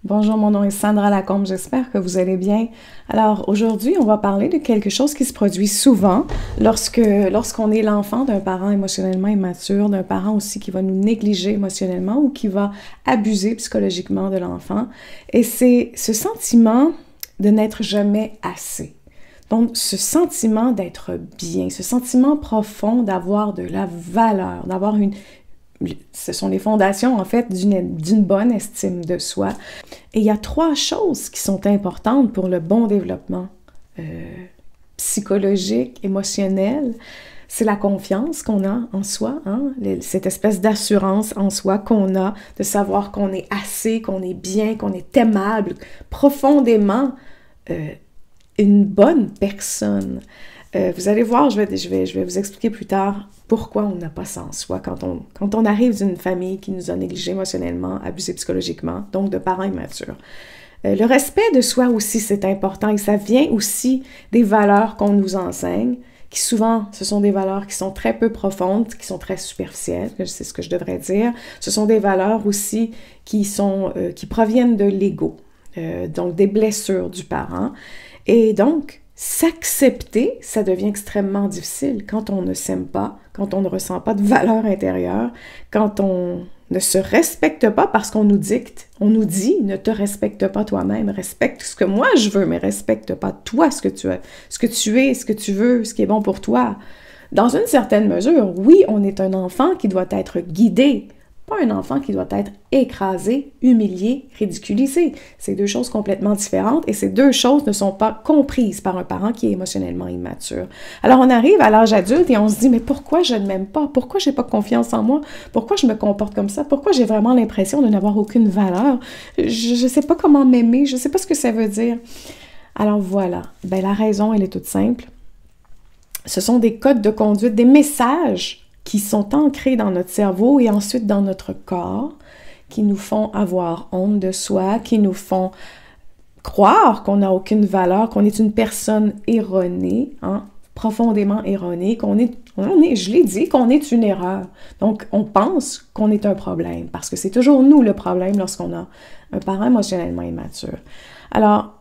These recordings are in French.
Bonjour, mon nom est Sandra Lacombe, j'espère que vous allez bien. Alors aujourd'hui, on va parler de quelque chose qui se produit souvent lorsqu'on est l'enfant d'un parent émotionnellement immature, d'un parent aussi qui va nous négliger émotionnellement ou qui va abuser psychologiquement de l'enfant. Et c'est ce sentiment de n'être jamais assez. Donc, ce sentiment d'être bien, ce sentiment profond d'avoir de la valeur, d'avoir ce sont les fondations, en fait, d'une bonne estime de soi. Et il y a trois choses qui sont importantes pour le bon développement psychologique, émotionnel. C'est la confiance qu'on a en soi, hein? Cette espèce d'assurance en soi qu'on a, de savoir qu'on est assez, qu'on est bien, qu'on est aimable, profondément une bonne personne. Vous allez voir, je vais vous expliquer plus tard pourquoi on n'a pas ça en soi quand on arrive d'une famille qui nous a négligés émotionnellement, abusés psychologiquement, donc de parents immatures. Le respect de soi aussi, c'est important et ça vient aussi des valeurs qu'on nous enseigne, qui souvent, ce sont des valeurs qui sont très peu profondes, qui sont très superficielles, c'est ce que je devrais dire. Ce sont des valeurs aussi qui proviennent de l'ego, donc des blessures du parent. Et donc, s'accepter, ça devient extrêmement difficile quand on ne s'aime pas, quand on ne ressent pas de valeur intérieure, quand on ne se respecte pas parce qu'on nous dicte, on nous dit « ne te respecte pas toi-même, respecte ce que moi je veux, mais respecte pas toi, ce que tu es, ce que tu veux, ce qui est bon pour toi ». Dans une certaine mesure, oui, on est un enfant qui doit être guidé, pas un enfant qui doit être écrasé, humilié, ridiculisé. C'est deux choses complètement différentes et ces deux choses ne sont pas comprises par un parent qui est émotionnellement immature. Alors on arrive à l'âge adulte et on se dit, mais pourquoi je ne m'aime pas? Pourquoi j'ai pas confiance en moi? Pourquoi je me comporte comme ça? Pourquoi j'ai vraiment l'impression de n'avoir aucune valeur? Je ne sais pas comment m'aimer, je ne sais pas ce que ça veut dire. Alors voilà, ben, la raison, elle est toute simple. Ce sont des codes de conduite, des messages qui sont ancrés dans notre cerveau et ensuite dans notre corps, qui nous font avoir honte de soi, qui nous font croire qu'on n'a aucune valeur, qu'on est une personne erronée, hein, profondément erronée, je l'ai dit, qu'on est une erreur. Donc, on pense qu'on est un problème, parce que c'est toujours nous le problème lorsqu'on a un parent émotionnellement immature. Alors,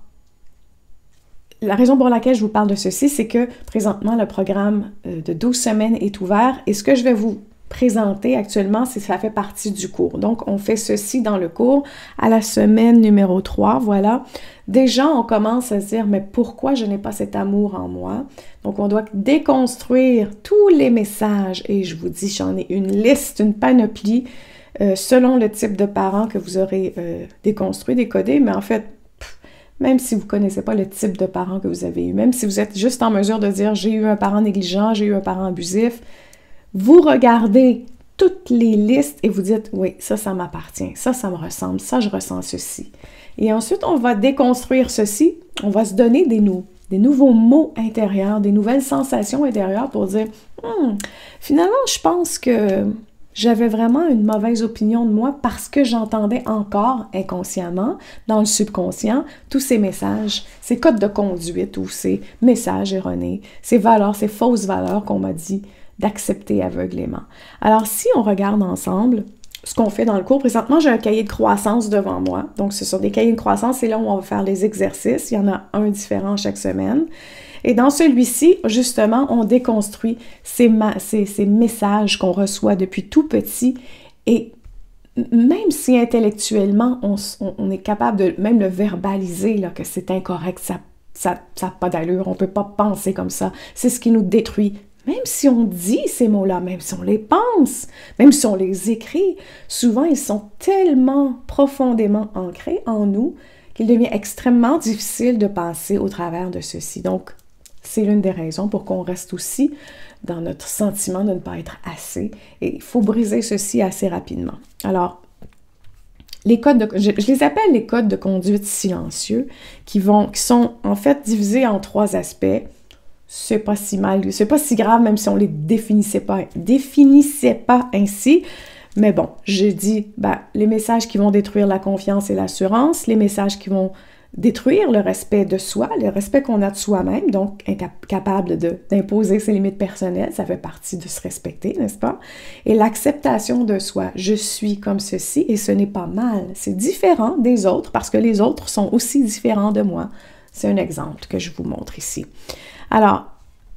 la raison pour laquelle je vous parle de ceci, c'est que présentement, le programme de 12 semaines est ouvert et ce que je vais vous présenter actuellement, ça fait partie du cours. Donc, on fait ceci dans le cours à la semaine numéro 3, voilà. Déjà, on commence à se dire, mais pourquoi je n'ai pas cet amour en moi? Donc, on doit déconstruire tous les messages et je vous dis, j'en ai une liste, une panoplie selon le type de parent que vous aurez déconstruit, décodé, mais en fait, même si vous ne connaissez pas le type de parent que vous avez eu, même si vous êtes juste en mesure de dire « j'ai eu un parent négligent, j'ai eu un parent abusif », vous regardez toutes les listes et vous dites « oui, ça m'appartient, ça me ressemble, ça, je ressens ceci ». Et ensuite, on va déconstruire ceci, on va se donner des nouveaux mots intérieurs, des nouvelles sensations intérieures pour dire « finalement, je pense que… » J'avais vraiment une mauvaise opinion de moi parce que j'entendais encore inconsciemment, dans le subconscient, tous ces messages, ces codes de conduite ou ces messages erronés, ces valeurs, ces fausses valeurs qu'on m'a dit d'accepter aveuglément. Alors, si on regarde ensemble ce qu'on fait dans le cours, présentement, j'ai un cahier de croissance devant moi. Donc, ce sont des cahiers de croissance, c'est là où on va faire les exercices. Il y en a un différent chaque semaine. Et dans celui-ci, justement, on déconstruit ces messages qu'on reçoit depuis tout petit et même si intellectuellement, on est capable de même le verbaliser, là, que c'est incorrect, ça n'a pas d'allure, on ne peut pas penser comme ça, c'est ce qui nous détruit. Même si on dit ces mots-là, même si on les pense, même si on les écrit, souvent ils sont tellement profondément ancrés en nous qu'il devient extrêmement difficile de passer au travers de ceci. Donc, c'est l'une des raisons pour qu'on reste aussi dans notre sentiment de ne pas être assez. Et il faut briser ceci assez rapidement. Alors, je les appelle les codes de conduite silencieux qui sont en fait divisés en trois aspects. C'est pas si mal, c'est pas si grave même si on les définissait pas ainsi. Mais bon, j'ai dit, les messages qui vont détruire la confiance et l'assurance, les messages qui vont détruire le respect de soi, le respect qu'on a de soi-même, donc incapable d'imposer ses limites personnelles, ça fait partie de se respecter, n'est-ce pas? Et l'acceptation de soi, je suis comme ceci et ce n'est pas mal, c'est différent des autres parce que les autres sont aussi différents de moi. C'est un exemple que je vous montre ici. Alors,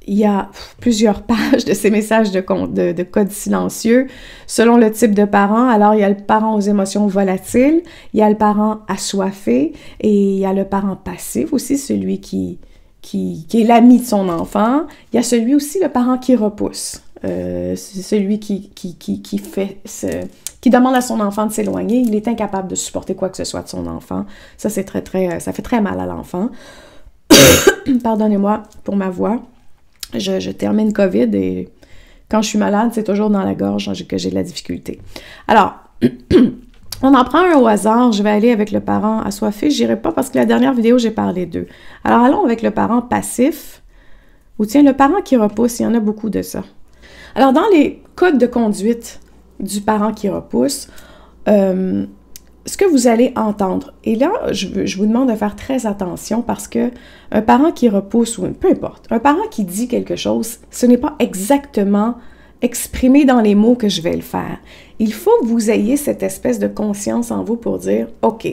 il y a plusieurs pages de ces messages de code silencieux selon le type de parent. Alors, il y a le parent aux émotions volatiles, il y a le parent assoiffé et il y a le parent passif aussi, celui qui est l'ami de son enfant. Il y a celui aussi, le parent qui repousse, c'est celui qui demande à son enfant de s'éloigner. Il est incapable de supporter quoi que ce soit de son enfant. Ça, ça fait très mal à l'enfant. Pardonnez-moi pour ma voix. Je termine COVID et quand je suis malade, c'est toujours dans la gorge que j'ai de la difficulté. Alors, on en prend un au hasard. Je vais aller avec le parent assoiffé. Je n'irai pas parce que la dernière vidéo, j'ai parlé d'eux. Alors, allons avec le parent passif ou tiens, le parent qui repousse. Il y en a beaucoup de ça. Alors, dans les codes de conduite du parent qui repousse, ce que vous allez entendre, et là, je vous demande de faire très attention parce que un parent qui repousse, ou peu importe, un parent qui dit quelque chose, ce n'est pas exactement exprimé dans les mots que je vais le faire. Il faut que vous ayez cette espèce de conscience en vous pour dire, OK,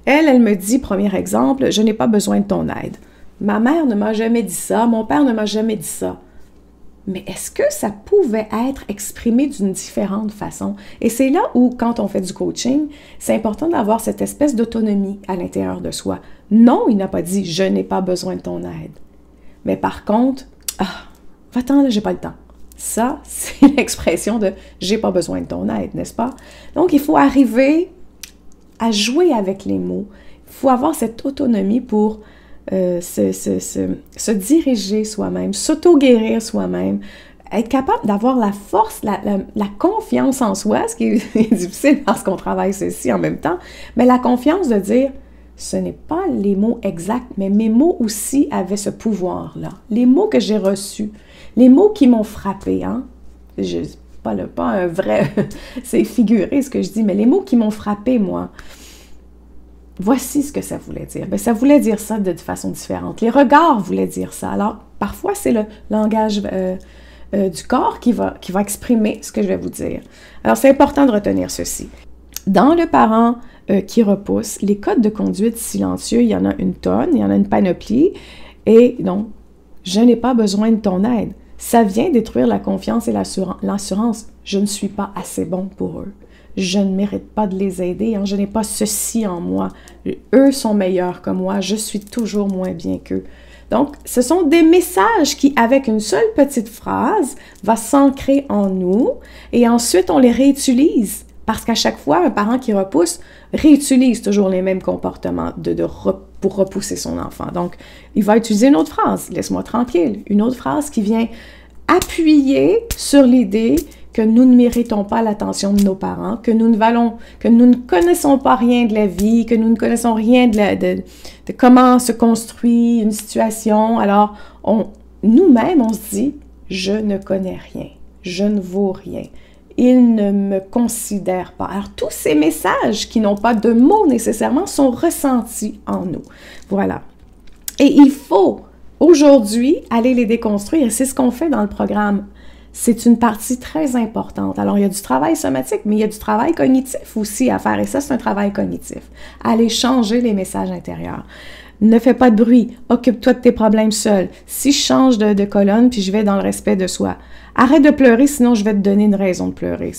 elle me dit, premier exemple, je n'ai pas besoin de ton aide. Ma mère ne m'a jamais dit ça, mon père ne m'a jamais dit ça. Mais est-ce que ça pouvait être exprimé d'une différente façon? Et c'est là où, quand on fait du coaching, c'est important d'avoir cette espèce d'autonomie à l'intérieur de soi. Non, il n'a pas dit « je n'ai pas besoin de ton aide ». Mais par contre, « ah, va-t'en, j'ai pas le temps ». Ça, c'est l'expression de « j'ai pas besoin de ton aide », n'est-ce pas? Donc, il faut arriver à jouer avec les mots. Il faut avoir cette autonomie pour se diriger soi-même, s'auto-guérir soi-même, être capable d'avoir la force, la confiance en soi, ce qui est difficile parce qu'on travaille ceci en même temps, mais la confiance de dire, ce n'est pas les mots exacts, mais mes mots aussi avaient ce pouvoir-là. Les mots que j'ai reçus, les mots qui m'ont frappé, hein? Pas un vrai, c'est figuré ce que je dis, mais les mots qui m'ont frappé, moi, voici ce que ça voulait dire. Bien, ça voulait dire ça de façon différente. Les regards voulaient dire ça. Alors, parfois, c'est le langage du corps qui va exprimer ce que je vais vous dire. Alors, c'est important de retenir ceci. Dans le parent qui repousse, les codes de conduite silencieux, il y en a une tonne, il y en a une panoplie. Et donc, je n'ai pas besoin de ton aide. Ça vient détruire la confiance et l'assurance. Je ne suis pas assez bon pour eux. Je ne mérite pas de les aider, hein, je n'ai pas ceci en moi. Eux sont meilleurs que moi, je suis toujours moins bien qu'eux. Donc, ce sont des messages qui, avec une seule petite phrase, va s'ancrer en nous et ensuite on les réutilise. Parce qu'à chaque fois, un parent qui repousse réutilise toujours les mêmes comportements pour repousser son enfant. Donc, il va utiliser une autre phrase, « laisse-moi tranquille », une autre phrase qui vient appuyer sur l'idée que nous ne méritons pas l'attention de nos parents, que nous ne connaissons pas rien de la vie, que nous ne connaissons rien de comment se construit une situation. Alors, nous-mêmes, on se dit, je ne connais rien, je ne vaux rien, il ne me considère pas. Alors, tous ces messages qui n'ont pas de mots nécessairement sont ressentis en nous. Voilà. Et il faut, aujourd'hui, aller les déconstruire. Et c'est ce qu'on fait dans le programme. C'est une partie très importante. Alors, il y a du travail somatique, mais il y a du travail cognitif aussi à faire. Et ça, c'est un travail cognitif. Aller changer les messages intérieurs. Ne fais pas de bruit. Occupe-toi de tes problèmes seul. Si je change de colonne, puis je vais dans le respect de soi. Arrête de pleurer, sinon je vais te donner une raison de pleurer.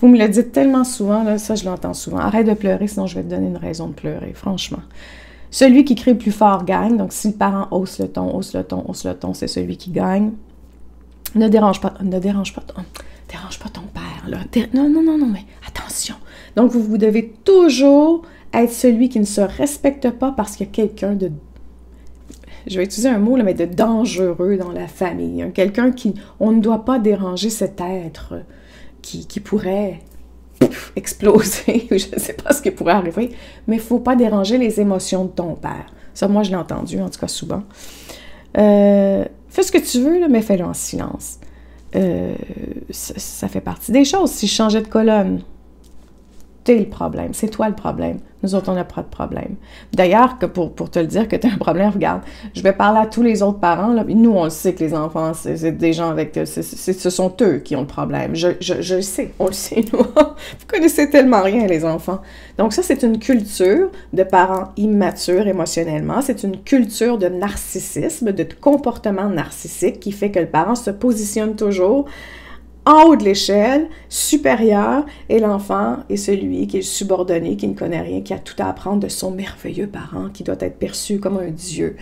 Vous me le dites tellement souvent, là, ça, je l'entends souvent. Arrête de pleurer, sinon je vais te donner une raison de pleurer, franchement. Celui qui crie le plus fort gagne. Donc, si le parent hausse le ton, c'est celui qui gagne. Ne dérange pas ton père, là. Non, mais attention. Donc, vous devez toujours être celui qui ne se respecte pas parce qu'il y a quelqu'un de, je vais utiliser un mot, là, mais de dangereux dans la famille. Quelqu'un on ne doit pas déranger cet être qui pourrait exploser, je ne sais pas ce qui pourrait arriver, mais il ne faut pas déranger les émotions de ton père. Ça, moi, je l'ai entendu, en tout cas, souvent. Fais ce que tu veux, là, mais fais-le en silence. Ça fait partie des choses. Si je changeais de colonne, t'es le problème, c'est toi le problème. Nous autres, on n'a pas de problème. D'ailleurs, que pour te le dire que tu as un problème, regarde, je vais parler à tous les autres parents. Là. Nous, on le sait que les enfants, c'est des gens avec... ce sont eux qui ont le problème. Je le sais, on le sait, nous. Vous connaissez tellement rien, les enfants. Donc ça, c'est une culture de parents immatures émotionnellement. C'est une culture de narcissisme, de comportement narcissique qui fait que le parent se positionne toujours en haut de l'échelle, supérieur, et l'enfant est celui qui est subordonné, qui ne connaît rien, qui a tout à apprendre de son merveilleux parent, qui doit être perçu comme un dieu.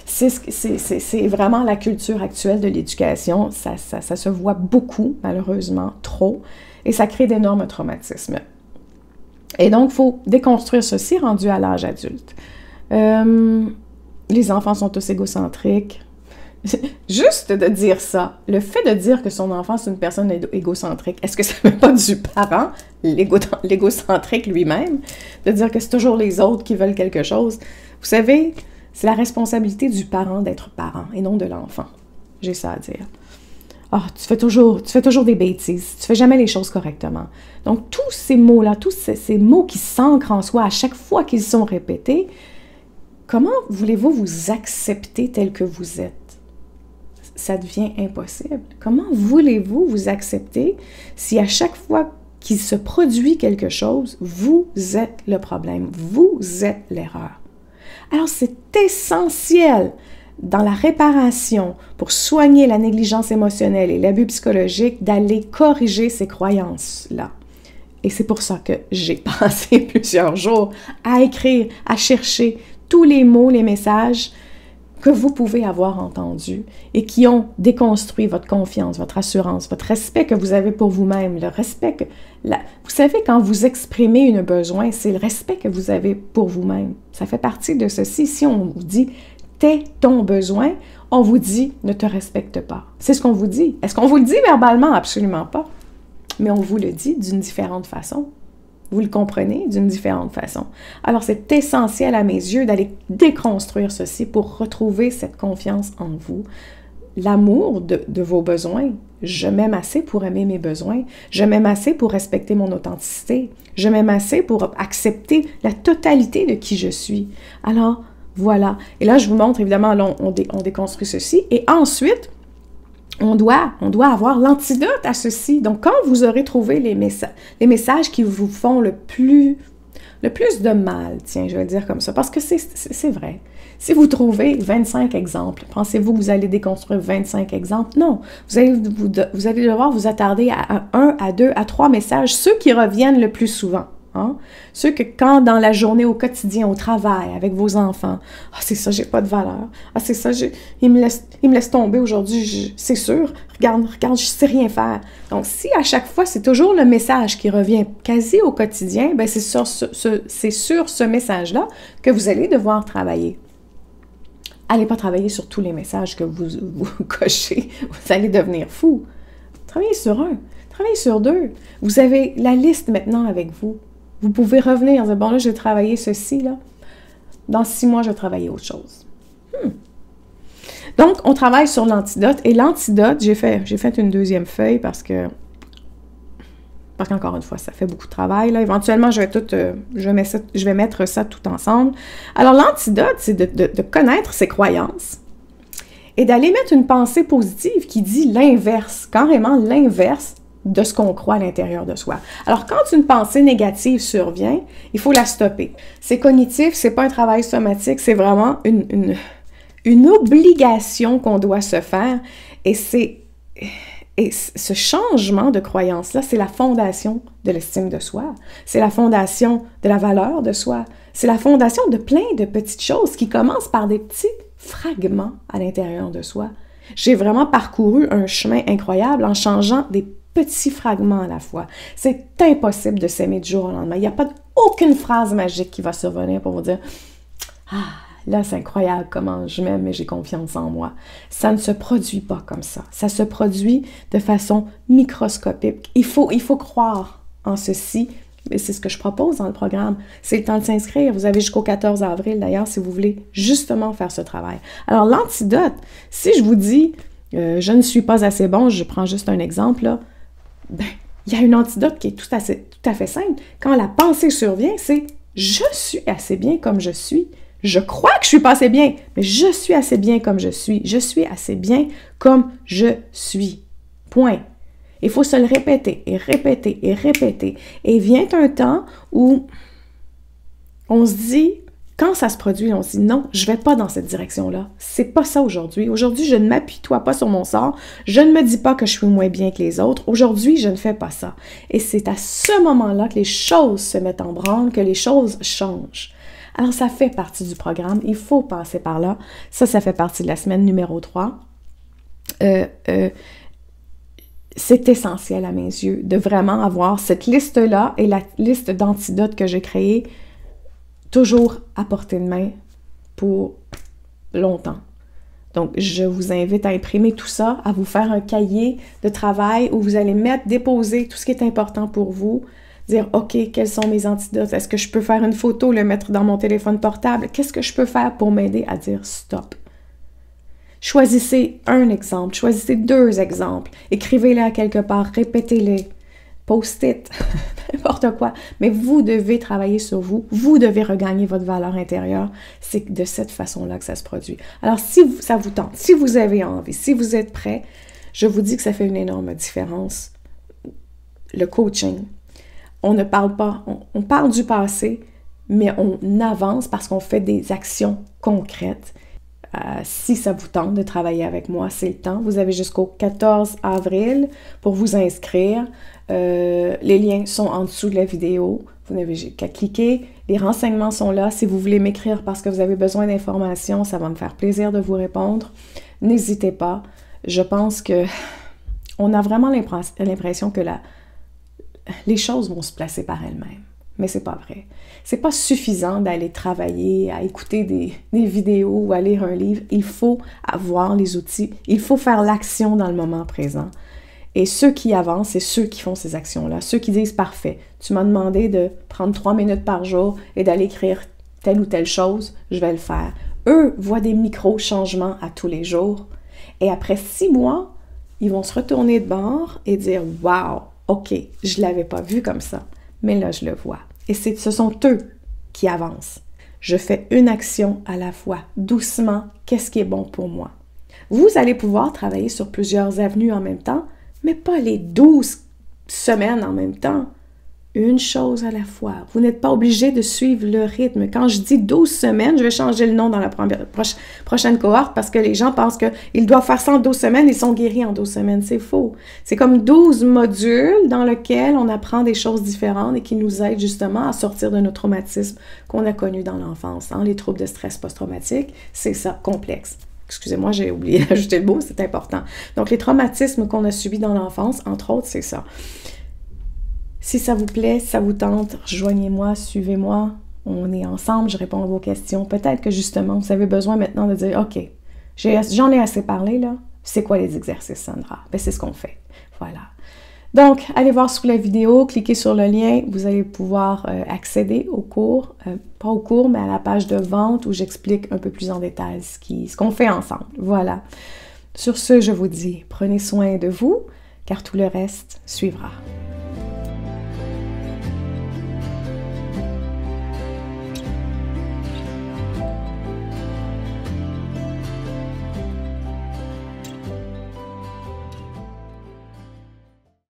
C'est vraiment la culture actuelle de l'éducation. Ça se voit beaucoup, malheureusement, trop, et ça crée d'énormes traumatismes. Et donc, il faut déconstruire ceci rendu à l'âge adulte. Les enfants sont tous égocentriques. Juste de dire ça, le fait de dire que son enfant c'est une personne égocentrique, est-ce que ça ne veut pas du parent, l'égocentrique lui-même, de dire que c'est toujours les autres qui veulent quelque chose? Vous savez, c'est la responsabilité du parent d'être parent et non de l'enfant. J'ai ça à dire. Ah, tu fais toujours des bêtises, tu fais jamais les choses correctement. Donc, tous ces mots-là, tous ces mots qui s'ancrent en soi à chaque fois qu'ils sont répétés, comment voulez-vous vous accepter tel que vous êtes? Ça devient impossible. Comment voulez-vous vous accepter si à chaque fois qu'il se produit quelque chose, vous êtes le problème, vous êtes l'erreur? Alors, c'est essentiel dans la réparation pour soigner la négligence émotionnelle et l'abus psychologique d'aller corriger ces croyances-là. Et c'est pour ça que j'ai passé plusieurs jours à écrire, à chercher tous les mots, les messages que vous pouvez avoir entendus et qui ont déconstruit votre confiance, votre assurance, votre respect que vous avez pour vous-même, le respect que... Vous savez, quand vous exprimez un besoin, c'est le respect que vous avez pour vous-même. Ça fait partie de ceci. Si on vous dit « t'es ton besoin », on vous dit « ne te respecte pas ». C'est ce qu'on vous dit. Est-ce qu'on vous le dit verbalement? Absolument pas. Mais on vous le dit d'une différente façon. Vous le comprenez d'une différente façon. Alors, c'est essentiel à mes yeux d'aller déconstruire ceci pour retrouver cette confiance en vous, l'amour de vos besoins. Je m'aime assez pour aimer mes besoins. Je m'aime assez pour respecter mon authenticité. Je m'aime assez pour accepter la totalité de qui je suis. Alors, voilà. Et là, je vous montre, évidemment, là, on déconstruit ceci. Et ensuite, on doit avoir l'antidote à ceci. Donc, quand vous aurez trouvé les messages qui vous font le plus de mal, tiens, je vais le dire comme ça, parce que c'est vrai. Si vous trouvez 25 exemples, pensez-vous que vous allez déconstruire 25 exemples? Non. Vous allez devoir vous attarder à 1, à 2, à 3 messages, ceux qui reviennent le plus souvent. Hein? Ceux que quand dans la journée, au quotidien, au travail, avec vos enfants, « Ah, c'est ça, j'ai pas de valeur. Ah, c'est ça, il me laisse tomber aujourd'hui, c'est sûr. Regarde, je sais rien faire. » Donc, si à chaque fois, c'est toujours le message qui revient quasi au quotidien, bien, c'est sur ce message-là que vous allez devoir travailler. Allez pas travailler sur tous les messages que vous cochez. Vous allez devenir fou. Travaillez sur un. Travaillez sur 2. Vous avez la liste maintenant avec vous. Vous pouvez revenir, dire, bon là, j'ai travaillé ceci, là. Dans 6 mois, je vais travailler autre chose. Donc, on travaille sur l'antidote. Et l'antidote, j'ai fait une deuxième feuille parce qu'encore une fois, ça fait beaucoup de travail. Là. Éventuellement, je vais mettre ça tout ensemble. Alors, l'antidote, c'est de connaître ses croyances et d'aller mettre une pensée positive qui dit l'inverse, carrément l'inverse de ce qu'on croit à l'intérieur de soi. Alors, quand une pensée négative survient, il faut la stopper. C'est cognitif, c'est pas un travail somatique, c'est vraiment une obligation qu'on doit se faire. Et ce changement de croyance-là, c'est la fondation de l'estime de soi. C'est la fondation de la valeur de soi. C'est la fondation de plein de petites choses qui commencent par des petits fragments à l'intérieur de soi. J'ai vraiment parcouru un chemin incroyable en changeant des petits fragments à la fois. C'est impossible de s'aimer du jour au lendemain. Il n'y a aucune phrase magique qui va survenir pour vous dire « Ah, là, c'est incroyable comment je m'aime et j'ai confiance en moi. » Ça ne se produit pas comme ça. Ça se produit de façon microscopique. Il faut croire en ceci. Et c'est ce que je propose dans le programme. C'est le temps de s'inscrire. Vous avez jusqu'au 14 avril, d'ailleurs, si vous voulez justement faire ce travail. Alors, l'antidote, si je vous dis « Je ne suis pas assez bon », je prends juste un exemple, là, ben, il y a une antidote qui est tout à fait simple. Quand la pensée survient, c'est « je suis assez bien comme je suis ». Je crois que je suis pas assez bien, mais je suis assez bien comme je suis. Je suis assez bien comme je suis. Point. Il faut se le répéter et répéter et répéter. Et vient un temps où on se dit, quand ça se produit, on se dit non, je vais pas dans cette direction-là. C'est pas ça aujourd'hui. Aujourd'hui, je ne m'appuie-toi pas sur mon sort. Je ne me dis pas que je suis moins bien que les autres. Aujourd'hui, je ne fais pas ça. Et c'est à ce moment-là que les choses se mettent en branle, que les choses changent. Alors, ça fait partie du programme. Il faut passer par là. Ça fait partie de la semaine numéro 3. C'est essentiel à mes yeux de vraiment avoir cette liste-là et la liste d'antidotes que j'ai créée toujours à portée de main pour longtemps. Donc, je vous invite à imprimer tout ça, à vous faire un cahier de travail où vous allez déposer tout ce qui est important pour vous, dire, OK, quels sont mes antidotes? Est-ce que je peux faire une photo, le mettre dans mon téléphone portable? Qu'est-ce que je peux faire pour m'aider à dire stop? Choisissez un exemple, choisissez 2 exemples, écrivez-les à quelque part, répétez-les, post-it, n'importe quoi. Mais vous devez travailler sur vous, vous devez regagner votre valeur intérieure. C'est de cette façon-là que ça se produit. Alors, si ça vous tente, si vous avez envie, si vous êtes prêt, je vous dis que ça fait une énorme différence. Le coaching. On ne parle pas, on parle du passé, mais on avance parce qu'on fait des actions concrètes. Si ça vous tente de travailler avec moi, c'est le temps. Vous avez jusqu'au 14 avril pour vous inscrire. Les liens sont en dessous de la vidéo. Vous n'avez qu'à cliquer. Les renseignements sont là. Si vous voulez m'écrire parce que vous avez besoin d'informations, ça va me faire plaisir de vous répondre. N'hésitez pas. Je pense que on a vraiment l'impression que les choses vont se placer par elles-mêmes. Mais c'est pas vrai. C'est pas suffisant d'aller travailler, à écouter des vidéos ou à lire un livre. Il faut avoir les outils. Il faut faire l'action dans le moment présent. Et ceux qui avancent, c'est ceux qui font ces actions-là. Ceux qui disent, parfait, tu m'as demandé de prendre 3 minutes par jour et d'aller écrire telle ou telle chose, je vais le faire. Eux voient des micro-changements à tous les jours. Et après 6 mois, ils vont se retourner de bord et dire, wow, OK, je ne l'avais pas vu comme ça, mais là, je le vois. Et ce sont eux qui avancent. Je fais une action à la fois, doucement, qu'est-ce qui est bon pour moi. Vous allez pouvoir travailler sur plusieurs avenues en même temps, mais pas les 12 semaines en même temps. Une chose à la fois. Vous n'êtes pas obligé de suivre le rythme. Quand je dis 12 semaines, je vais changer le nom dans la prochaine cohorte parce que les gens pensent qu'ils doivent faire ça en 12 semaines, ils sont guéris en 12 semaines. C'est faux. C'est comme 12 modules dans lesquels on apprend des choses différentes et qui nous aident justement à sortir de nos traumatismes qu'on a connus dans l'enfance. Les troubles de stress post-traumatique, c'est ça, complexe. Excusez-moi, j'ai oublié d'ajouter le mot, c'est important. Donc, les traumatismes qu'on a subis dans l'enfance, entre autres, c'est ça. Si ça vous plaît, si ça vous tente, rejoignez-moi, suivez-moi, on est ensemble, je réponds à vos questions. Peut-être que justement, vous avez besoin maintenant de dire, OK, j'en ai assez parlé là, c'est quoi les exercices, Sandra? Ben, c'est ce qu'on fait, voilà. Donc, allez voir sous la vidéo, cliquez sur le lien, vous allez pouvoir accéder au cours, pas au cours, mais à la page de vente où j'explique un peu plus en détail ce qu'on fait ensemble, voilà. Sur ce, je vous dis, prenez soin de vous, car tout le reste suivra.